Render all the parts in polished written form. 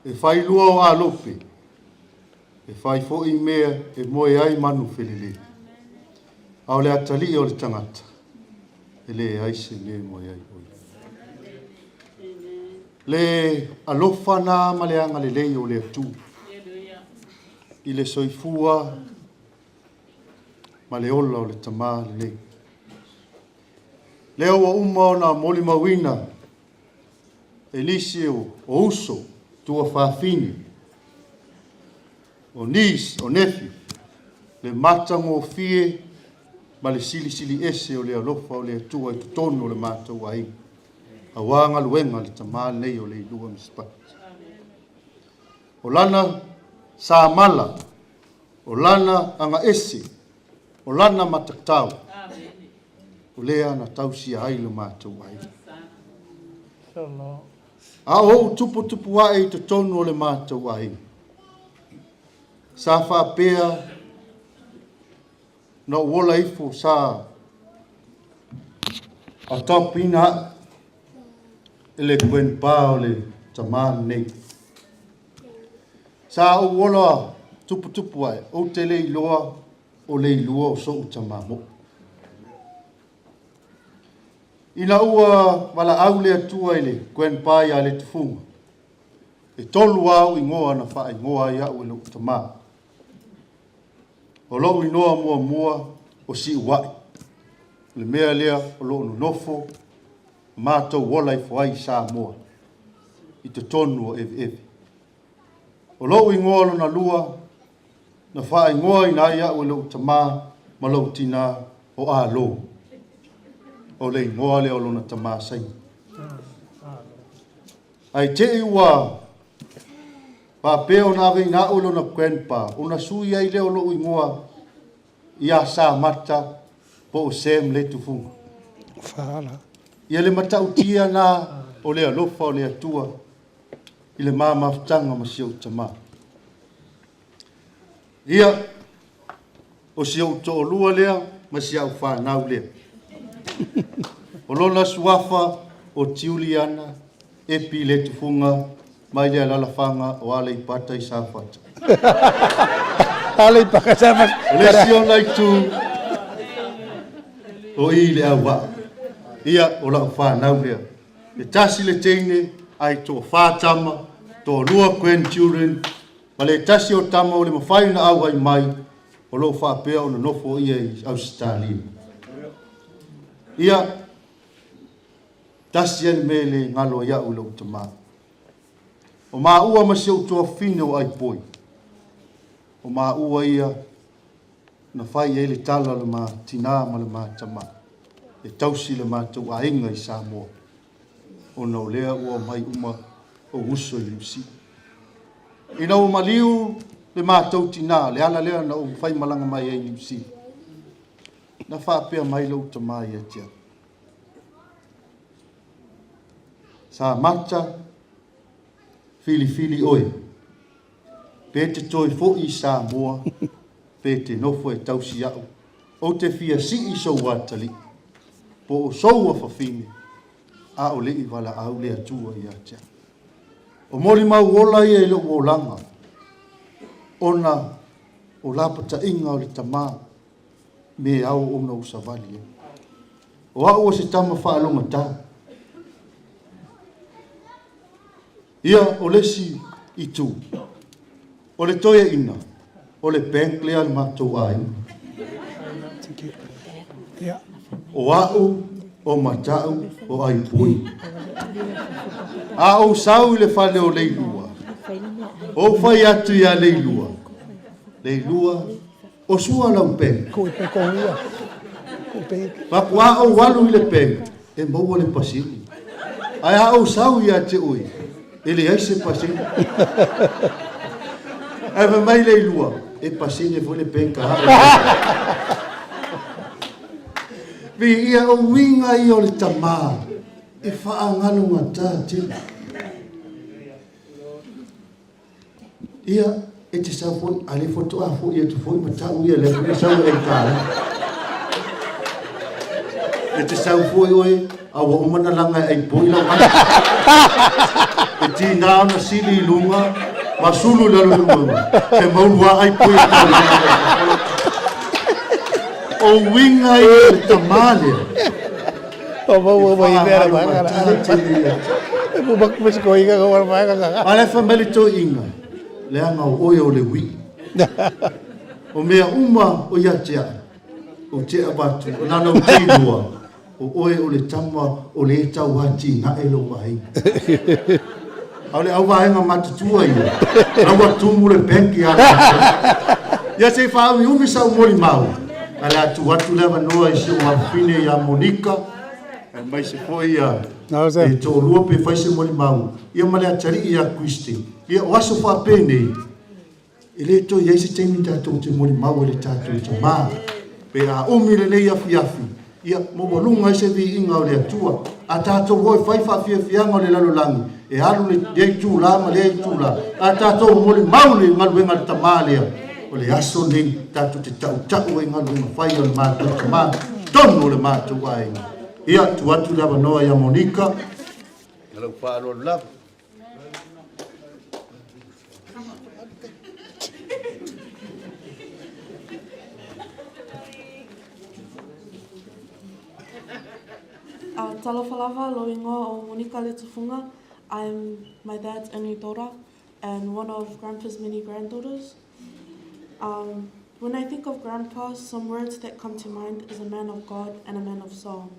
e whai lua o a lope, e whai fo I mea e moe ai manu whilele. Ao le atali o le tangata, e le aise me moe ai oi. Le alofa na ma le anga le lei o le atu. I le soifua ma le ola o le tamā le lei. Leo wa uma o na Molimauina e lisi o uso tua whawhine o nis o nefi le matango fie ma le sili sili ese o le alofa o le atua I tutonu o le mātou ai. A wanga luenga le tamā le lei o Leilua Misipati. O lana Samata, o lana anga ese, o lana matatau. O lea na tausia ai le mātou ai. A o tupu tupu ai te tonu o le mātou ai. Sa whapea na wola ifo sa a topina ele kwen pa o le tamā nei. Sa o wola tupu tupu ai, o te Leilua o Leilua o so o tamā mo. Ina ua wala au le atua ele kwen pa ia Letufuga. E tolu au ingoa na wha ingoa ia o le tamā. O loo inoa mua mua o si uai. Le mea lea o loo nofo, mātou wola I fwai sa mua. I te tonu o evi evi. O loo ingoa lo na lua, na wha ingoa ina ia o le tamā ma lo tina o a lo. O le ingoa lea o lo na tamā sai. Ai te ua pa peo na ave ina o lo na kwenpa, o na sui ai leo lo ingoa ia Samata po o sem Letufuga. Fala. Ia le matautia na o le alofa o le atua I le māmaftanga ma siau tamā. Ia o siau to lua lea ma siau whanau lea. O lona suafa o tiuliana e pi Letufuga mai lea lalafanga o ale I pata I Samata. Ale pakasama. O le sio nai tu o I le awa. Ia o la whanau lea. Le tasi le teine ai tō whātama, tō lua grandchildren, ma le tasi o tama o le mawhai na au ai mai, o lo whapea o na nofo ia I Australia. Ia, tasi ane me le ngalo ia u lau tamā. O mā ua ma se utoa fine o ai poi. O mā ua ia, na whai e le tala le mā tina ma le mā tamā. E tausi le mātou a inga I Samoa. O nau lea ua mai uma o uso I lusi. Ina o maliu le mātou tina, le ala lea na o whai malanga mai I lusi. Na whapea mai lau tamā ia tia. Samata, fili oi. Pe te toi fo I Samoa, pe te nofo e tausi au. O te fia si I so watali. Po o soua whawhine, a o lei wala au le atua I atia. O Molimau ola ia I lo o langa, ona o lapata inga o le tamā, me au ona o savali. O au o se tama whaalonga tā. Ia o lesi I tu, o le toia ina, o le bank lea le mātou ai. Yeah. O au, o matau, o ai pui. A o sau I le whale o Leilua. O whai atu ia Leilua. Leilua, o sua lau pen. Ko pe ko ia. Ko pe. Papu a o walu I le pen, e maua le pasini. Ai a o sau ia te ui, e le aise pasini. Ai va mai Leilua, e pasini fu le pen ka hara. Vi ia o winga I o le tamā, e whaanganu ngā tina. Ia, e te sau fwoi, ale foto a fwoi, e te fwoi matau ia le fwoi sau e kāra. E te sau foi oe, awa umana langa ai poila. E tina ona sili lunga, masulu lalo lunga. Te maunua ai poila. O winga i tamale. O mau mai vera bangara. E mu bak mas ko inga ko bangara. Ale family to inga. Le anga o oe o le wi. O mea uma o ia tea. O tea batu. O nana o teilua. O oe o le tama o le tau hati na e lo wahi. Au le au wahenga matutua ia. Aua tumu le penki ala. Ia se whaami umi sa o Molimau. Ala atu watu lewa noa i se o hawhine ia Monika. E mai se po ia. E tō lua pe whaise Molimau. Ia male atari ia kuiste. Ia o aso whapene. E le to ia se teimi tātou te Molimau e le tātou te mā. Pe a umi le lei afi afi. Ia mowalunga i se vi inga o le atua. A tātou hoi whaifa fia fianga o le lalolangi. E halu le dei tūla ma le tūla. A tātou Molimau le ngaluenga le tamalea. O le aso nei tātou te tau tau e ngaluenga whai o le mātou te mā. Tono le mātou ai. Ia tu atu lava noa ia Monika. Alau whaaro lava. Talawhalawa, loinga o Monika Letufuga. I'm my dad's only daughter and one of Grandpa's many granddaughters. When I think of Grandpa, some words that come to mind is a man of God and a man of song.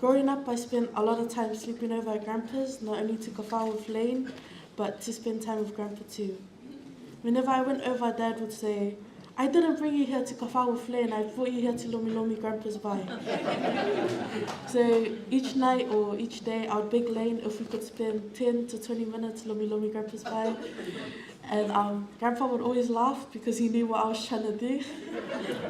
Growing up, I spent a lot of time sleeping over at Grandpa's, not only to kawha with Lane, but to spend time with Grandpa too. Whenever I went over, Dad would say, I didn't bring you here to kawha with Lane, I brought you here to Lomi Lomi Grandpa's Vai. So each night or each day, I would beg Lane if we could spend 10 to 20 minutes Lomi Lomi Grandpa's Vai. And Grandpa would always laugh because he knew what I was trying to do.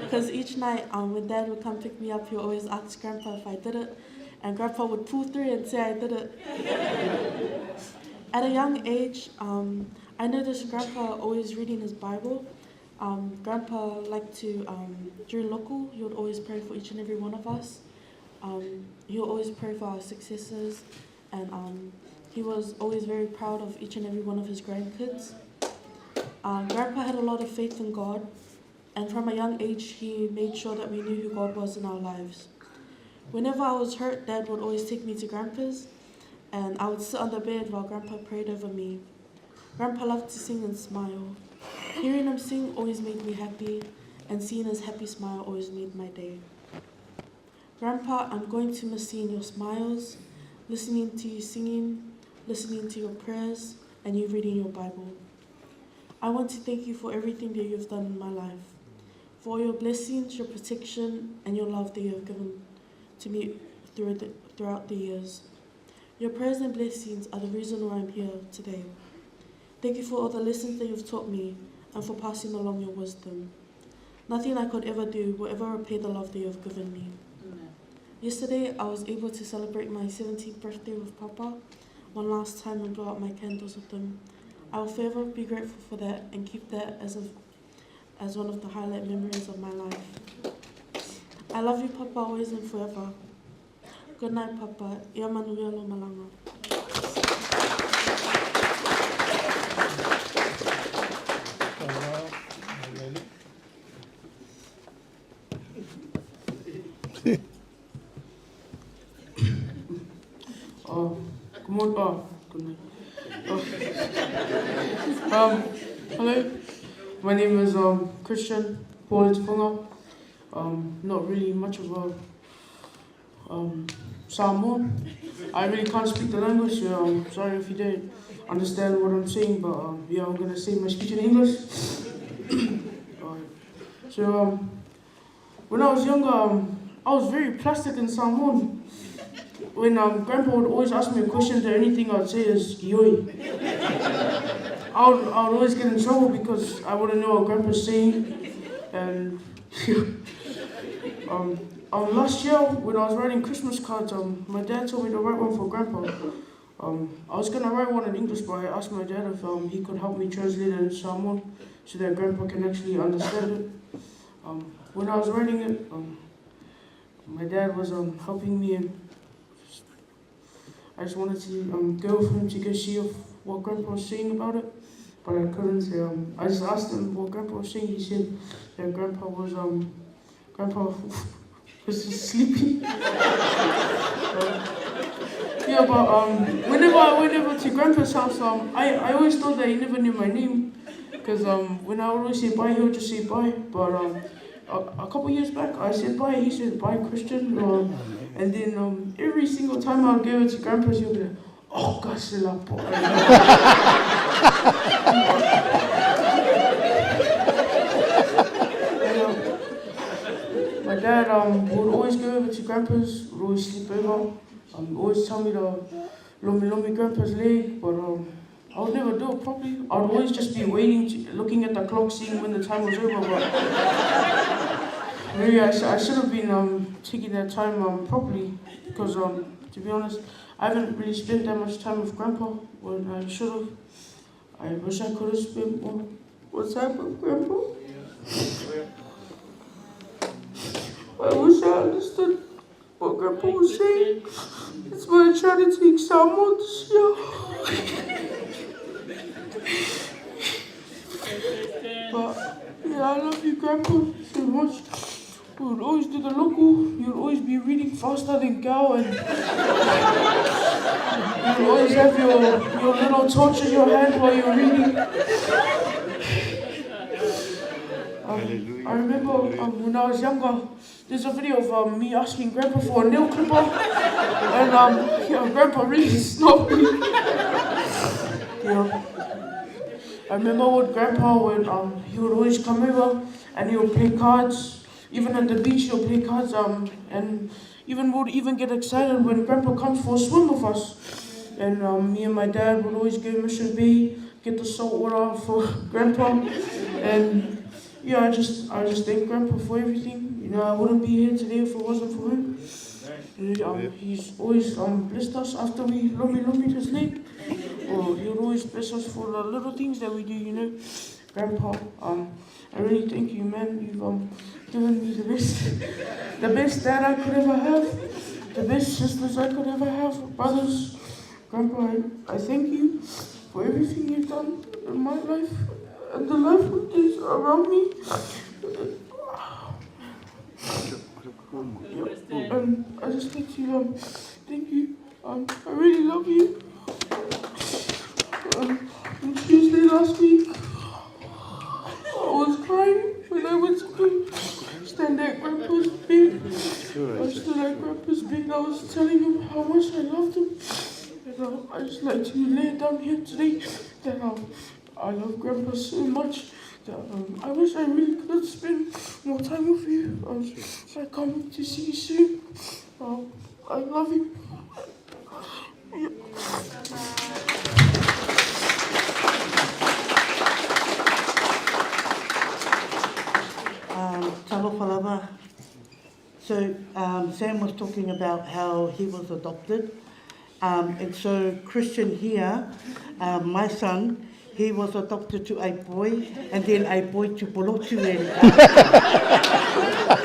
Because each night when Dad would come pick me up, he would always ask Grandpa if I did it. And Grandpa would pull through and say I did it. At a young age, I noticed Grandpa always reading his Bible. Grandpa liked to, during local, he would always pray for each and every one of us. He would always pray for our successes. And he was always very proud of each and every one of his grandkids. Grandpa had a lot of faith in God, and from a young age, he made sure that we knew who God was in our lives. Whenever I was hurt, Dad would always take me to Grandpa's, and I would sit on the bed while Grandpa prayed over me. Grandpa loved to sing and smile. Hearing him sing always made me happy, and seeing his happy smile always made my day. Grandpa, I'm going to miss seeing your smiles, listening to you singing, listening to your prayers, and you reading your Bible. I want to thank you for everything that you've done in my life, for all your blessings, your protection, and your love that you have given to me throughout the years. Your prayers and blessings are the reason why I'm here today. Thank you for all the lessons that you've taught me and for passing along your wisdom. Nothing I could ever do will ever repay the love that you have given me. Amen. Yesterday, I was able to celebrate my 17th birthday with Papa one last time and blow out my candles with him. I will forever be grateful for that and keep that as one of the highlight memories of my life. I love you, Papa, always and forever. Good night, Papa. Ia manuia lo malanga. Good night. Hello, my name is Christian Paul Letufuga. Not really much of a Samoan. I really can't speak the language, so I'm sorry if you didn't understand what I'm saying, but yeah, I'm gonna say my speech in English. So when I was younger, I was very plastic and Samoan. When Grandpa would always ask me a question, the only thing I'd say is "Gioi." I would always get in trouble because I wouldn't know what Grandpa's saying. And last year when I was writing Christmas cards, my dad told me to write one for Grandpa. I was gonna write one in English, but I asked my dad if he could help me translate it in Samoan so that Grandpa can actually understand it. When I was writing it, my dad was helping me, and I just wanted to go with him to go see what Grandpa was saying about it, but I couldn't. I just asked him what Grandpa was saying. He said that Grandpa was just sleeping. Yeah, but whenever I went over to Grandpa's house, I always thought that he never knew my name, because when I would always say bye, he would just say bye. But a couple years back, I said bye, he said bye, Christian. And then every single time I would go over to Grandpa's, he would be like, oh, kaselapo. My dad would always go over to Grandpa's, would always sleep over, always tell me to lomi Grandpa's leg, but I would never do it properly. I would always just be waiting, looking at the clock, seeing when the time was over, but maybe I should have been taking that time properly, because to be honest, I haven't really spent that much time with Grandpa when I should have. I wish I could have spent more time with Grandpa. I wish I understood what Grandpa was saying. That's why I tried to take Samata this year. But yeah, I love you, Grandpa, so much. You would always do the local. You would always be reading faster than Gal, and you would always have your little torch in your hand while you're reading. I remember when I was younger, there's a video of me asking Grandpa for a nail clipper, and Grandpa really snubbed me. Yeah. I remember with Grandpa when he would always come over and he would play cards. Even at the beach, he would play cards, and would even get excited when Grandpa comes for a swim with us. And me and my dad would always go Mission Bay, get the salt water for Grandpa, and yeah, I just thank Grandpa for everything. You know, I wouldn't be here today if it wasn't for him. He's always blessed us after we lomi his leg. Or he would always bless us for the little things that we do, you know. Grandpa, I really thank you, man. You've given me the best dad I could ever have, the best sisters I could ever have, brothers. Grandpa, I thank you for everything you've done in my life and the life of those around me. And I just like to thank you. I really love you. On Tuesday last week, I was crying when I went to go stand at Grandpa's bed. I stood at Grandpa's bed. I was telling him how much I loved him. And I just like to lay it down here today that I love Grandpa so much that I wish I really could spend more time with you. I can't to see you soon. I love you. Yeah. Talofa lava. So Sam was talking about how he was adopted. And so Christian here, my son, he was adopted to a boy, and then a boy to Polotu.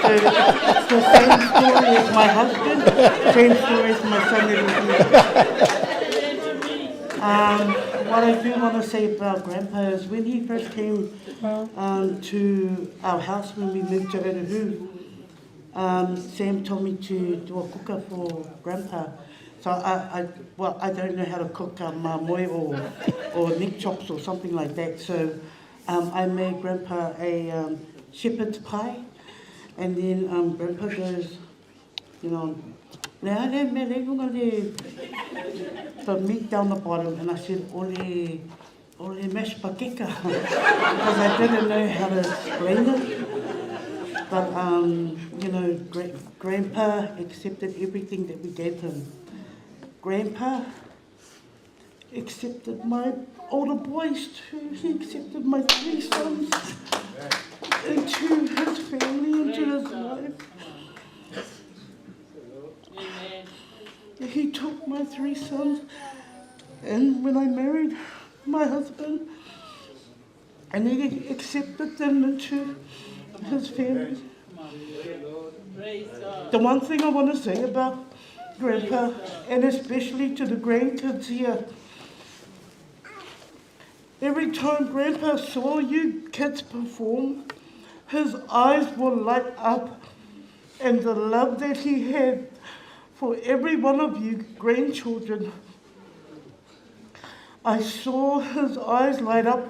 So it's the same story as my husband, same story as my son. What I do want to say about Grandpa is when he first came to our house when we moved to Letufuga, Sam told me to do a kuka for Grandpa. So I don't know how to cook moi or neck chops or something like that. So I made Grandpa a shepherd's pie, and then Grandpa goes, you know, the meat down the bottom, and I said, ole mashed pakeka, because I didn't know how to explain it. But you know, Grandpa accepted everything that we gave him. Grandpa accepted my older boys too. He accepted my 3 sons into his family, into his life. He took my 3 sons, and when I married my husband, and he accepted them into his family. The one thing I want to say about Grandpa, and especially to the grandkids here, every time Grandpa saw you kids perform, his eyes will light up, and the love that he had for every one of you grandchildren. I saw his eyes light up,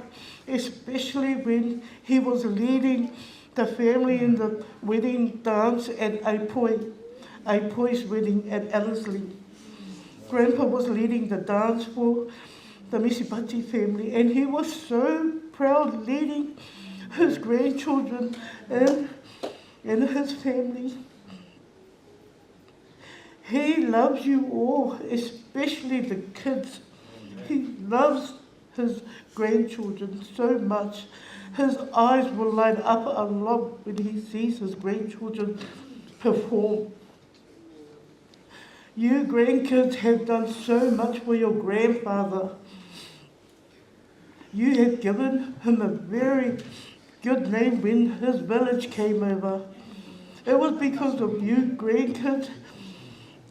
especially when he was leading the family in the wedding dance at Aipoi's wedding at Ellerslie. Grandpa was leading the dance for the Misipati family, and he was so proud leading his grandchildren and his family. He loves you all, especially the kids. He loves his grandchildren so much. His eyes will light up a lot when he sees his grandchildren perform. You grandkids have done so much for your grandfather. You have given him a very good name when his village came over. It was because of you grandkids.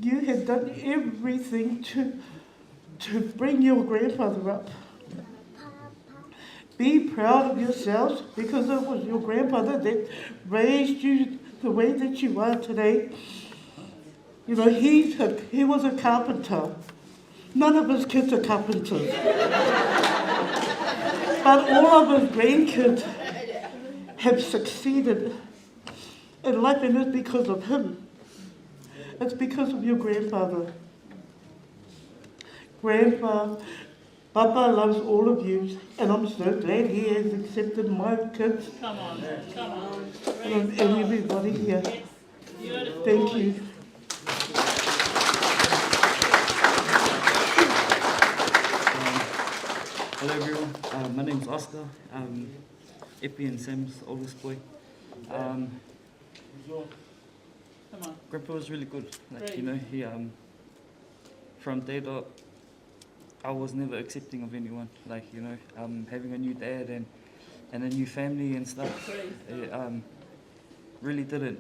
You have done everything to bring your grandfather up. Be proud of yourselves, because it was your grandfather that raised you the way that you are today. You know, he was a carpenter. None of his kids are carpenters. But all of his grandkids have succeeded in life, and it's because of him. It's because of your grandfather. Grandpa, Papa loves all of you, and I'm so glad he has accepted my kids. Come on. And everybody here. Thank you. Hello everyone, my name's Oscar. Epi and Sam's oldest boy. Grandpa was really good. Like, you know, he from day dot, I was never accepting of anyone. Like, you know, having a new dad and a new family and stuff, it really didn't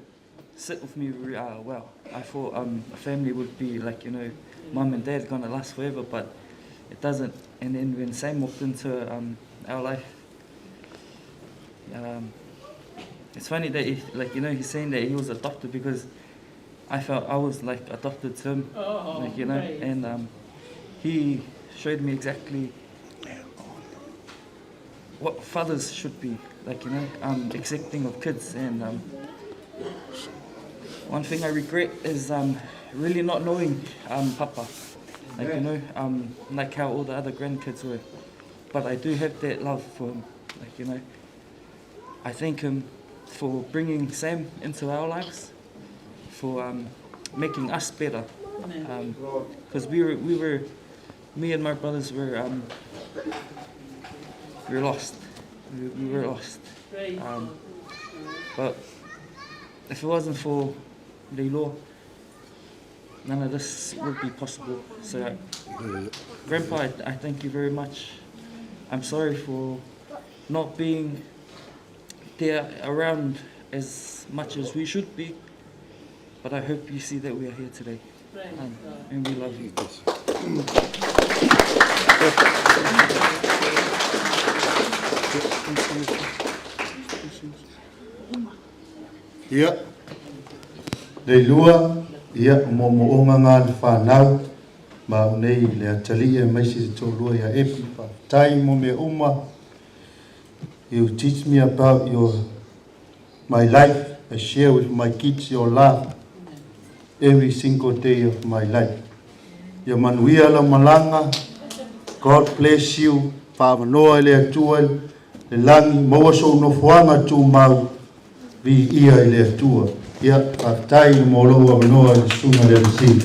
sit with me well. I thought a family would be like, you know, mum and dad gonna last forever, but it doesn't. And then when Sam walked into our life, it's funny that he, like, you know, he's saying that he was adopted, because I felt I was like adopted to him, like, you know, and he showed me exactly what fathers should be, like, you know, accepting of kids. And one thing I regret is really not knowing Papa. Like, you know, like how all the other grandkids were. But I do have that love for him. Like, you know, I thank him for bringing Sam into our lives, for making us better. Because we were, me and my brothers were lost. We were lost. But if it wasn't for Leilua, none of this would be possible. So, Grandpa, I thank you very much. I'm sorry for not being there around as much as we should be, but I hope you see that we are here today, and we love you. Ia, Leilua, ia momoonga ngā whanau, ma unei le atali e maisi te tōlua ia epi tai mo me uma. You teach me about my life. I share with my kids your love every single day of my life. Ia manuia la malanga, God bless you. Whaamanoa le atua le langi, maua so no whanga tū mau, vi ia le atua. Ia, whaktai mo loa manoa le sunga le alisi.